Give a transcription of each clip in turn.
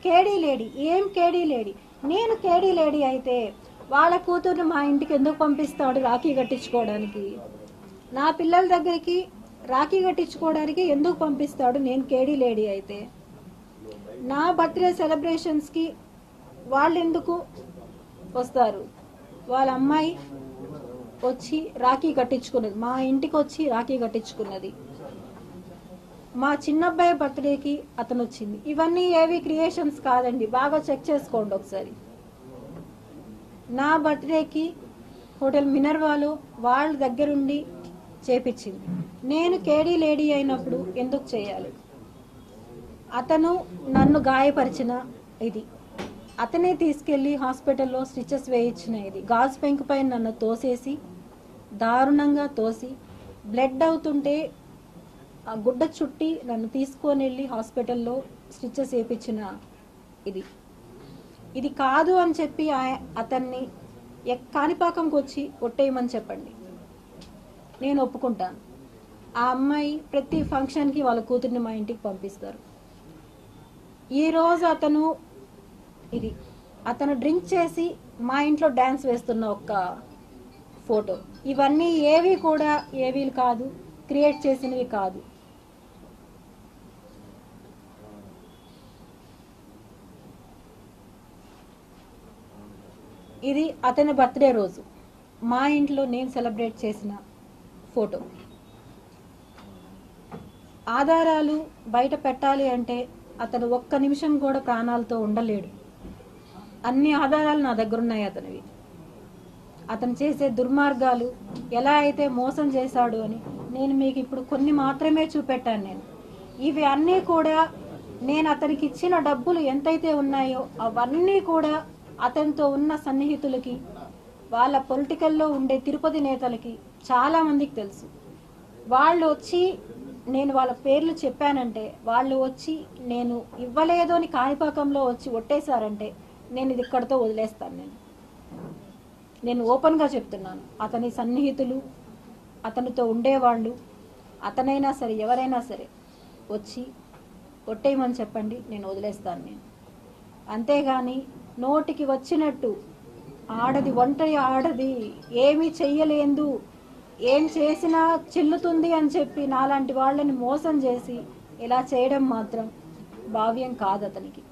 కేడీ lady. ఏం కేడీ lady? నేను కేడీ lady అయితే వాళ్ళ కూతుర్ని మా ఇంటికి ఎందుకు పంపిస్తాడు రాఖీ కట్టించుకోవడానికి? నా పిల్లల దగ్గరికి రాఖీ కట్టించుకోవడానికి ఎందుకు పంపిస్తాడు నేను కేడీ లేడీ అయితే? నా బర్త్డే సెలబ్రేషన్స్కి వాళ్ళు ఎందుకు వస్తారు? వాళ్ళ అమ్మాయి వచ్చి రాఖీ కట్టించుకున్నది, మా ఇంటికి వచ్చి రాఖీ కట్టించుకున్నది. మా చిన్నబ్బాయి బర్త్డేకి అతను వచ్చింది. ఇవన్నీ ఏవి క్రియేషన్స్ కాదండి, బాగా చెక్ చేసుకోండి ఒకసారి. నా బర్త్డేకి హోటల్ మినర్వాలో వాళ్ళ దగ్గరుండి చేపించింది. నేను కేడీ లేడీ అయినప్పుడు ఎందుకు చేయాలి? అతను నన్ను గాయపరిచిన ఇది, అతనే తీసుకెళ్లి హాస్పిటల్లో స్టిచెస్ వేయించిన ఇది, గాజు పెంకు పైన నన్ను తోసేసి దారుణంగా తోసి బ్లడ్ అవుతుంటే ఆ గుడ్డ చుట్టి నన్ను తీసుకొని వెళ్ళి హాస్పిటల్లో స్టిచెస్ వేయించిన ఇది కాదు అని చెప్పి అతన్ని కాణిపాకంకి వచ్చి ఒట్టేయమని చెప్పండి, నేను ఒప్పుకుంటాను. ఆ అమ్మాయి ప్రతి ఫంక్షన్కి వాళ్ళ కూతుర్ని మా ఇంటికి పంపిస్తారు. ఈరోజు అతను డ్రింక్ చేసి మా ఇంట్లో డ్యాన్స్ వేస్తున్న ఒక్క ఫోటో. ఇవన్నీ ఏవి కూడా ఏవి కాదు, క్రియేట్ చేసినవి కాదు. ఇది అతని బర్త్డే రోజు మా ఇంట్లో నేను సెలబ్రేట్ చేసిన ఫోటో. ఆధారాలు బయట పెట్టాలి అంటే అతను ఒక్క నిమిషం కూడా ప్రాణాలతో ఉండలేడు. అన్ని ఆధారాలు నా దగ్గర ఉన్నాయి అతనివి. అతను చేసే దుర్మార్గాలు ఎలా అయితే మోసం చేశాడు అని నేను మీకు ఇప్పుడు కొన్ని మాత్రమే చూపెట్టాను. ఇవి అన్నీ కూడా నేను అతనికి ఇచ్చిన డబ్బులు ఎంతైతే ఉన్నాయో అవన్నీ కూడా అతనితో ఉన్న సన్నిహితులకి, వాళ్ళ పొలిటికల్లో ఉండే తిరుపతి నేతలకి చాలా మందికి తెలుసు. వాళ్ళు వచ్చి నేను వాళ్ళ పేర్లు చెప్పానంటే, వాళ్ళు వచ్చి నేను ఇవ్వలేదు అని కాణిపాకంలో వచ్చి ఒట్టేశారంటే నేను ఇది ఇక్కడితో వదిలేస్తాను. నేను ఓపెన్గా చెప్తున్నాను. అతని సన్నిహితులు, అతనితో ఉండేవాళ్ళు, అతనైనా సరే ఎవరైనా సరే వచ్చి ఒట్టేయమని చెప్పండి, నేను వదిలేస్తాను. నేను అంతేగాని నోటికి వచ్చినట్టు ఆడది ఒంటరి ఆడది ఏమీ చెయ్యలేదు, ఏం చేసినా చెల్లుతుంది అని చెప్పి నాలాంటి వాళ్ళని మోసం చేసి ఇలా చేయడం మాత్రం భావ్యం కాదు అతనికి.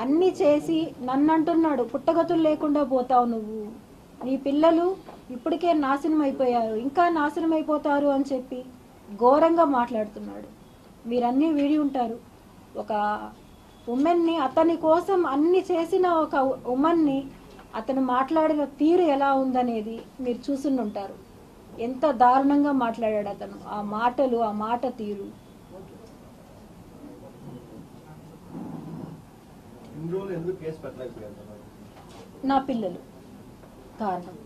అన్నీ చేసి నన్ను అంటున్నాడు, పుట్టగతులు లేకుండా పోతావు నువ్వు, నీ పిల్లలు ఇప్పటికే నాశనం అయిపోయారు, ఇంకా నాశనం అయిపోతారు అని చెప్పి ఘోరంగా మాట్లాడుతున్నాడు. మీరన్నీ వీడి ఉంటారు. ఒక ఉమెన్ని, అతని కోసం అన్ని చేసిన ఒక ఉమెన్ని అతను మాట్లాడిన తీరు ఎలా ఉందనేది మీరు చూసుంటారు. ఎంత దారుణంగా మాట్లాడాడు అతను, ఆ మాటలు, ఆ మాట తీరు. నా పిల్లలు కారణం.